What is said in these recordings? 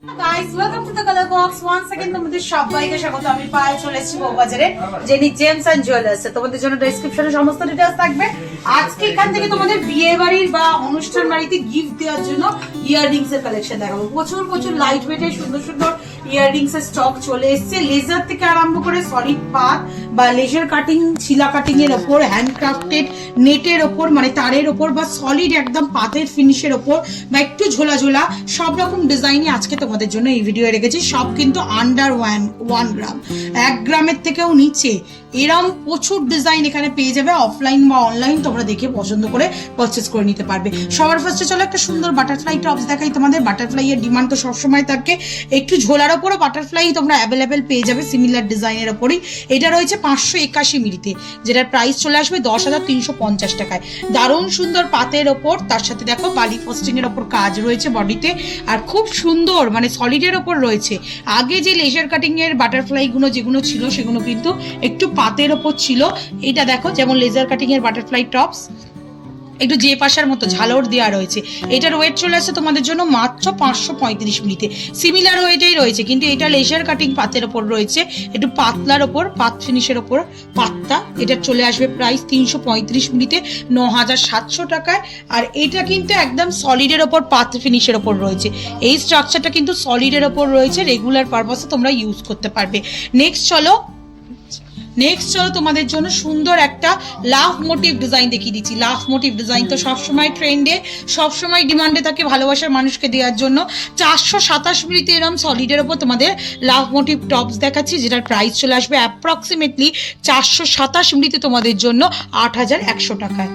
Guys, welcome to the Color Box. Once again তোমাদের সবাইকে স্বাগত। আমি পায়ে চলে এসেছি বউবাজারে জেনি জেমস এন্ড জুয়েলার্স। তোমাদের জন্য ডেসক্রিপশনে সমস্ত ডিটেইলস থাকবে। আজকে এখান থেকে তোমাদের বিয়ে বাড়ির বা অনুষ্ঠান বাড়িতে গিফট দেওয়ার জন্য ইয়াররিংস এর কালেকশন দেখাবো। প্রচুর লাইট ওয়েটের সুন্দর সুন্দর ইয়াররিংস এর স্টক চলে এসেছে। লেজার থেকে আরম্ভ করে সলিড পাত বা লেজার কাটিং, ছিলা কাটিং এর উপর, হ্যান্ডক্রাফটেড নেটের উপর মানে তারের উপর বা সলিড একদম পাতের ফিনিশের উপর বা একটু ঝোলা ঝোলা সব রকম ডিজাইনই আজকে তোমাদের জন্য এই ভিডিও রেখেছি। সব কিন্তু আন্ডার 1 গ্রাম, 1 গ্রামের থেকেও নিচে এরম প্রচুর ডিজাইন এখানে পেয়ে যাবে। অফলাইন বা অনলাইন তোমরা দেখে পছন্দ করে পারচেস করে নিতে পারবে। সবার ফার্স্টে চলো একটা সুন্দর বাটারফ্লাই টপস দেখাই তোমাদের। বাটারফ্লাই এর ডিমান্ড তো সবসময় থাকে। একটু ঝোলার ওপরও বাটারফ্লাই তোমরা অ্যাভেলেবেল পেয়ে যাবে সিমিলার ডিজাইনের ওপরই। এটা রয়েছে 581 মিলিতে, যেটার প্রাইস চলে আসবে 10,350 টাকায়। দারুণ সুন্দর পাতের ওপর, তার সাথে দেখো বালি ফস্টিং এর ওপর কাজ রয়েছে বডিতে, আর খুব সুন্দর মানে সলিডের ওপর রয়েছে। আগে যে লেজার কাটিং এর বাটারফ্লাই গুলো যেগুলো ছিল সেগুলো কিন্তু একটু পাতের ওপর ছিল। এটা দেখো যেমন লেজার কাটিং এর বাটারফ্লাই টপস, একটু যে পাশার মতো ঝালর দেওয়া রয়েছে। এটার ওয়েট চলে আসছে তোমাদের জন্য মাত্র 535 মিলিতে। সিমিলার ওয়েটেই রয়েছে কিন্তু এটা লেজার কাটিং পাতের ওপর রয়েছে, একটু পাতলার ওপর, পাত ফিনিশের ওপর পাতটা। এটা চলে আসবে প্রাইস 335 মিলিতে 9,700 টাকায়। আর এটা কিন্তু একদম সলিডের ওপর পাত ফিনিশের ওপর রয়েছে। এই স্ট্রাকচারটা কিন্তু সলিডের ওপর রয়েছে, রেগুলার পারপাসে তোমরা ইউজ করতে পারবে। নেক্সট চলো তোমাদের জন্য সুন্দর একটা লাভ মোটিভ ডিজাইন দেখিয়ে দিচ্ছি। লাভ মোটিভ ডিজাইন তো সবসময় ট্রেন্ডে, সবসময় ডিমান্ডে থাকে ভালোবাসার মানুষকে দেওয়ার জন্য। 427 মিলিতে এরম সলিডের ওপর তোমাদের লাভ মোটিভ টপস দেখাচ্ছি, যেটার প্রাইস চলে আসবে অ্যাপ্রক্সিমেটলি 427 মিলিতে তোমাদের জন্য 8,100 টাকায়।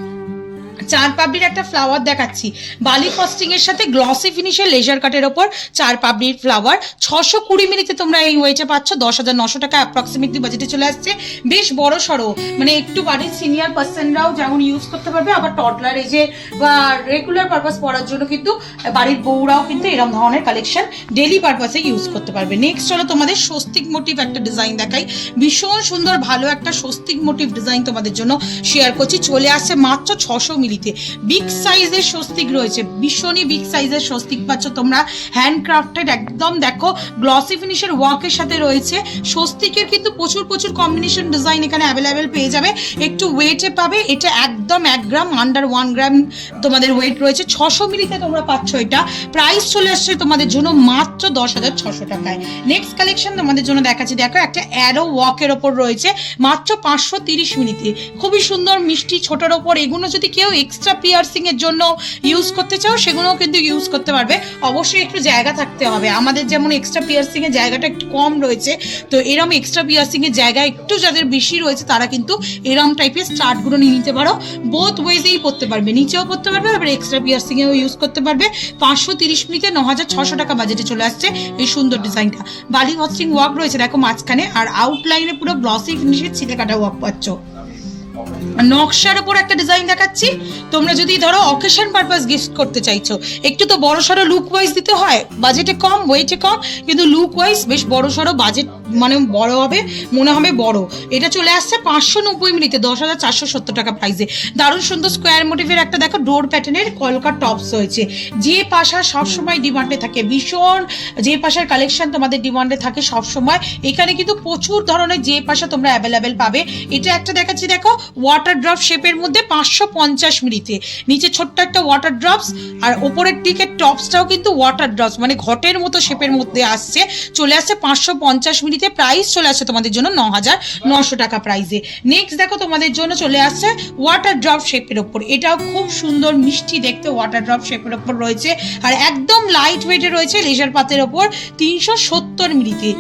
চার পাবলির একটা ফ্লাওয়ার দেখাচ্ছি বালি ফস্টিং এর সাথে গ্লসি ফিনিশের লেজার কাটের ওপর চার পাবলির ফ্লাওয়ার। 620 মিলিতে তোমরা এই ওয়েটে পাচ্ছ 10,900 টাকা অ্যাপ্রক্সিমেটলি বাজেটে চলে আসছে। বেশ বড় সড়ো, মানে একটু বাড়ির সিনিয়র পার্সনরাও যেমন ইউজ করতে পারবে, আবার টডলার এজে বা রেগুলার পারপাস পড়ার জন্য কিন্তু বাড়ির বউরাও কিন্তু এরকম ধরনের কালেকশন ডেলি পারপাসে ইউজ করতে পারবে। নেক্সট হলো তোমাদের স্বস্তিক মোটিভ একটা ডিজাইন দেখাই। ভীষণ সুন্দর ভালো একটা স্বস্তিক মোটিভ ডিজাইন তোমাদের জন্য শেয়ার করছি। চলে আসছে মাত্র 600 মিলিতে। বিগ সাইজের স্বস্তিক রয়েছে, ভীষণই বিগ সাইজের স্বস্তিক পাচ্ছ তোমরা। হ্যান্ডক্রাফটেড একদম দেখো গ্লসি ফিনিশের ওয়ার্কের সাথে রয়েছে। স্বস্তিকের কিন্তু প্রচুর কম্বিনেশন ডিজাইন এখানে অ্যাভেলেবেল পেয়ে যাবে। একটু ওয়েটে পাবে। এটা একদম 1 গ্রাম, আন্ডার 1 গ্রাম তোমাদের ওয়েট রয়েছে। 600 মিলিতে তোমরা পাচ্ছ। এটা প্রাইস চলে আসছে তোমাদের জন্য মাত্র 10,600 টাকায়। নেক্সট কালেকশন তোমাদের জন্য দেখাচ্ছি। দেখো একটা অ্যারো ওয়ার্কের ওপর রয়েছে মাত্র 530 মিলিতে। খুবই সুন্দর মিষ্টি ছোটোর ওপর। এগুলো যদি কেউ এক্সট্রা পিয়ার্সিং এর জন্য ইউজ করতে চাও সেগুলোও কিন্তু ইউজ করতে পারবে। অবশ্যই একটু জায়গা থাকতে হবে। আমাদের যেমন এক্সট্রা পিয়ার্সিং এর জায়গাটা একটু কম রয়েছে, তো এরম এক্সট্রা পিয়ার্সিং এর জায়গা একটু যাদের বেশি রয়েছে তারা কিন্তু এরম টাইপের স্টার্টগুলো নিয়ে নিতে পারো। বোথ ওয়েজেই পড়তে পারবে, নিচেও পড়তে পারবে আবার এক্সট্রা পিয়ার্সিং এও ইউজ করতে পারবে। 530 মিনিটে 9,600 টাকা বাজেটে চলে আসছে এই সুন্দর ডিজাইনটা। বালি ফস্টিং ওয়ার্ক রয়েছে দেখো মাঝখানে, আর আউটলাইনে পুরো গ্লসি ফিনিশের ছিটে কাটা ওয়ার্ক পাচ্ছ। নকশার উপর একটা ডিজাইন দেখাচ্ছি। তোমরা যদি ধরো অকেশন পারপাস গিফট করতে চাইছো, একটু তো বড় সড়ো লুক ওয়াইজ দিতে হয়, বাজেটে কম ওয়েটে কম কিন্তু লুক ওয়াইজ বেশ বড় সড়ো, বাজেট মানে বড় হবে, মনে হবে বড়। এটা চলে আসছে 590 মিনিটে 10,470 টাকা প্রাইসে। দারুণ সুন্দর স্কোয়ার মোটিভের একটা দেখো ডোর প্যাটার্নের কলকার টপস হয়েছে। যে পাশা সবসময় ডিমান্ডে থাকে, ভীষণ যে পাশার কালেকশন তোমাদের ডিমান্ডে থাকে সবসময়। এখানে কিন্তু প্রচুর ধরনের যে পাশা তোমরা অ্যাভেলেবেল পাবে। এটা একটা দেখাচ্ছি দেখো ওয়াটার ড্রপ শেপের মধ্যে 550 মিলিতে। নিচে ছোট্ট একটা ওয়াটার ড্রপস, আর ওপরের দিকের টপসটাও কিন্তু ওয়াটার ড্রপস মানে ঘটের মতো শেপের মধ্যে আসছে। চলে আসছে 550 মিলিতে। প্রাইস চলে আসছে তোমাদের জন্য 9,900 টাকা প্রাইসে। নেক্সট দেখো তোমাদের জন্য চলে আসছে ওয়াটার ড্রপ শেপের ওপর। এটাও খুব সুন্দর মিষ্টি দেখতে ওয়াটার ড্রপ শেপের ওপর রয়েছে, আর একদম লাইট ওয়েটে রয়েছে লেজার পাতের ওপর 370 মিলিতে।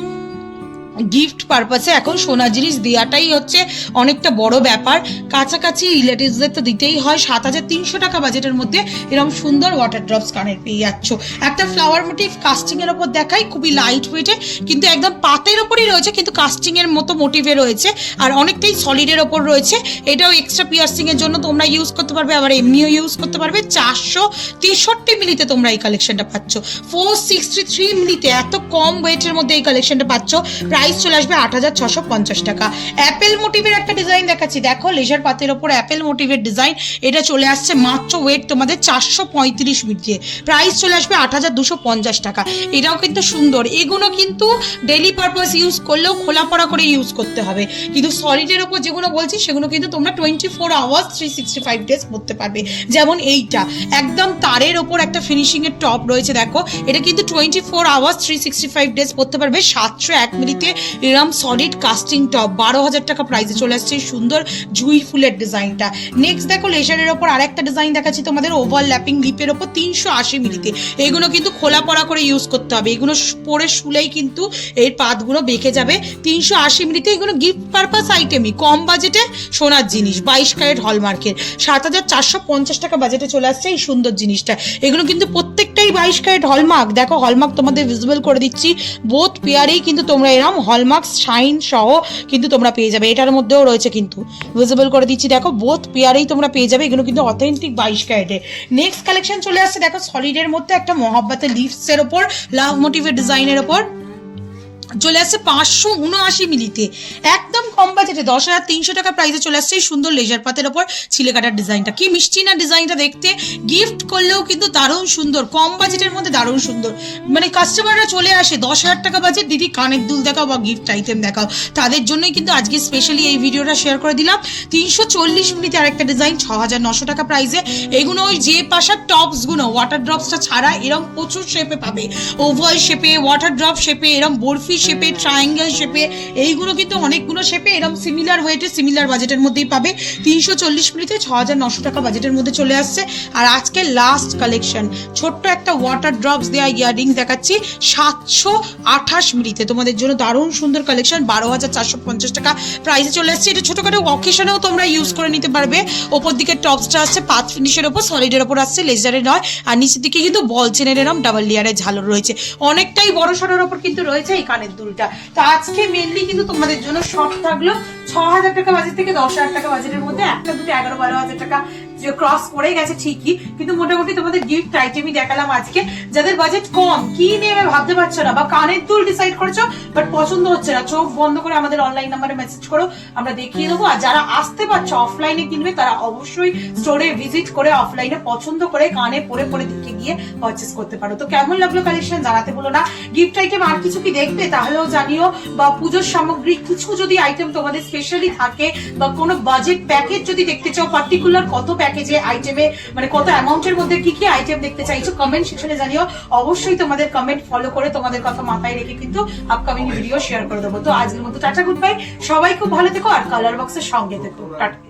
গিফট পারপাসে এখন সোনার জিনিস দেওয়াটাই হচ্ছে অনেকটা বড় ব্যাপার। কাছাকাছি রিলেটিভসদের তো দিতেই হয়। 7,300 টাকা বাজেটের মধ্যে এরকম সুন্দর ওয়াটার ড্রপস কানের পেয়ে যাচ্ছ। একটা ফ্লাওয়ার মোটিভ কাস্টিং এর ওপর দেখাই, খুবই লাইট ওয়েটে কিন্তু একদম পাতের ওপরই রয়েছে, কিন্তু কাস্টিং এর মতো মোটিভে রয়েছে আর অনেকটাই সলিডের ওপর রয়েছে। এটাও এক্সট্রা পিয়ার্সিং এর জন্য তোমরা ইউজ করতে পারবে, আবার এমনিও ইউজ করতে পারবে। 463 মিলিতে তোমরা এই কালেকশনটা পাচ্ছ। 463 মিলিতে এত কম ওয়েটের মধ্যে এই কালেকশনটা পাচ্ছ। প্রাইস প্রাইস চলে আসবে 8,650 টাকা। অ্যাপেল মোটিভের একটা ডিজাইন দেখাচ্ছি, দেখো লেজার পাতের ওপর অ্যাপেল মোটিভের ডিজাইন, এটা চলে আসছে মাত্র ওয়েট তোমাদের 435 মিনিটে, প্রাইস চলে আসবে 8,250 টাকা। এটাও কিন্তু সুন্দর, এগুলো কিন্তু ডেলি পারপাস ইউজ করলেও খোলা পড়া করে ইউজ করতে হবে, কিন্তু সলিডের ওপর যেগুলো বলছি সেগুলো কিন্তু তোমরা 24 আওয়ার্স 365 ডেজ পরতে পারবে। যেমন এইটা একদম তারের ওপর একটা ফিনিশিং এর টপ রয়েছে, দেখো এটা কিন্তু 24 আওয়ার্স 365 ডেজ পরতে পারবে। 701 মিলিতে এরম সলিড কাস্টিং টপ 12,000 টাকা প্রাইসে চলে আসছে এই সুন্দর জুই ফুলের ডিজাইনটা। নেক্সট দেখো লেজারের ওপর আরেকটা ডিজাইন দেখাচ্ছি তোমাদের, ওভারল্যাপিং লিপের ওপর 380 মিলিতে। এগুলো কিন্তু খোলা পড়া করে ইউজ করতে হবে, এগুলো পরে শুলেই কিন্তু এর পাতগুলো বেঁকে যাবে। 380 মিলিতে এগুলো গিফট পারপাস আইটেমই, কম বাজেটে সোনার জিনিস, 22 ক্যারেট হলমার্কের, 7,450 টাকা বাজেটে চলে আসছে এই সুন্দর জিনিসটা। এগুলো কিন্তু প্রত্যেকটাই 22 ক্যারেট হলমার্ক, দেখো হলমার্ক তোমাদের ভিজিবল করে দিচ্ছি, বোথ পেয়ারেই কিন্তু তোমরা এরকম হলমার্ক শাইন সহ কিন্তু তোমরা পেয়ে যাবে। এটার মধ্যেও রয়েছে কিন্তু ভিজিবল করে দিচ্ছি, দেখো বোথ পেয়ারেই তোমরা পেয়ে যাবে, এগুলো কিন্তু অথেন্টিক 22 ক্যারেটে। নেক্সট কালেকশন চলে আসছে দেখো সলিডের মধ্যে একটা মহাব্বতের লিভসের ওপর লাভ মোটিভের ডিজাইনের ওপর চলে আসছে 579 মিলিতে, একদম কম বাজেটে 10,300 টাকা প্রাইসে চলে আসছে এই সুন্দর লেজার পাতের ওপর ছিলে কাটার ডিজাইনটা। কি মিষ্টি না ডিজাইনটা দেখতে, গিফট করলেও কিন্তু দারুণ সুন্দর, কম বাজেটের মধ্যে দারুণ সুন্দর। মানে কাস্টমাররা চলে আসে 10,000 টাকা বাজেট, দিদি কানের দুল দেখাও বা গিফট আইটেম দেখাও, তাদের জন্যই কিন্তু আজকে স্পেশালি এই ভিডিওটা শেয়ার করে দিলাম। 340 মিনিটে আরেকটা ডিজাইন 6,900 টাকা প্রাইসে। এগুলো ওই যে পাশার টপসগুলো ওয়াটার ড্রপসটা ছাড়া এরকম প্রচুর শেপে পাবে, ওভাল শেপে, ওয়াটার ড্রপ শেপে, এরকম বরফি শেপে, ট্রায়াঙ্গেল শেপে, এইগুলো কিন্তু অনেকগুলো শেপে এরকম সিমিলার ওয়েটে সিমিলার বাজেটের মধ্যেই পাবে। 340 মিনিটে 6,900 টাকা বাজেটের মধ্যে চলে আসছে। আর আজকে লাস্ট কালেকশন ছোট্ট একটা ওয়াটার ড্রপস দেওয়া ইয়াররিং দেখাচ্ছি 728 মিনিটে, তোমাদের জন্য দারুণ সুন্দর কালেকশন, 12,450 টাকা প্রাইসে চলে আসছে। এটা ছোটখাটো অকেশনেও তোমরা ইউজ করে নিতে পারবে। ওপর দিকে টপসটা আসছে পাত ফিনিশের ওপর, সলিডের ওপর আসছে, লেজারের নয়। আর নিচের দিকে কিন্তু বল চেনের এরকম ডাবল লেয়ারের ঝালর রয়েছে, অনেকটাই বড় সড়োর ওপর কিন্তু রয়েছে এই কানের দুলটা। তো আজকে মেনলি কিন্তু তোমাদের জন্য শর্ট থাকলো 6,000 টাকা বাজেট থেকে 10,000 টাকা বাজেটের মধ্যে, একটা দুটো 11-12,000 টাকা যে ক্রস করে গেছে ঠিকই, কিন্তু মোটামুটি তোমাদের গিফট আইটেমই দেখালাম আজকে। যাদের বাজেট কম, কি নেবে ভাবতে পারছো না, বা কানের দুল ডিসাইড করেছো বাট পছন্দ হচ্ছে না, চোখ বন্ধ করে আমাদের অনলাইন নাম্বারে মেসেজ করো, আমরা দেখিয়ে দেবো। আর যারা আসতে পারছো অফলাইনে কিনবে তারা অবশ্যই স্টোরে ভিজিট করে অফলাইনে পছন্দ করে কানে পরে পরে দেখে গিয়ে পারচেস করতে পারো। তো কেমন লাগলো কালেকশন জানাতে বলো না। গিফট আইটেম আর কিছু কি দেখবে তাহলেও জানিও, বা পুজোর সামগ্রী কিছু যদি আইটেম তোমাদের স্পেশালি থাকে, বা কোনো বাজেট প্যাকেজ যদি দেখতে চাও, পার্টিকুলার কত প্যাকেজে আইটেমে মানে কত অ্যামাউন্টের মধ্যে কি কি আইটেম দেখতে চাইছো কমেন্ট সেকশনে জানিও। অবশ্যই তোমাদের কমেন্ট ফলো করে তোমাদের কথা মাথায় রেখে কিন্তু আপকামিং ভিডিও শেয়ার করে দেবো। তো আজকের মতো টাটা, গুড বাই, সবাই খুব ভালো থেকো আর কালার বক্সের সঙ্গে থেকো, টাটা।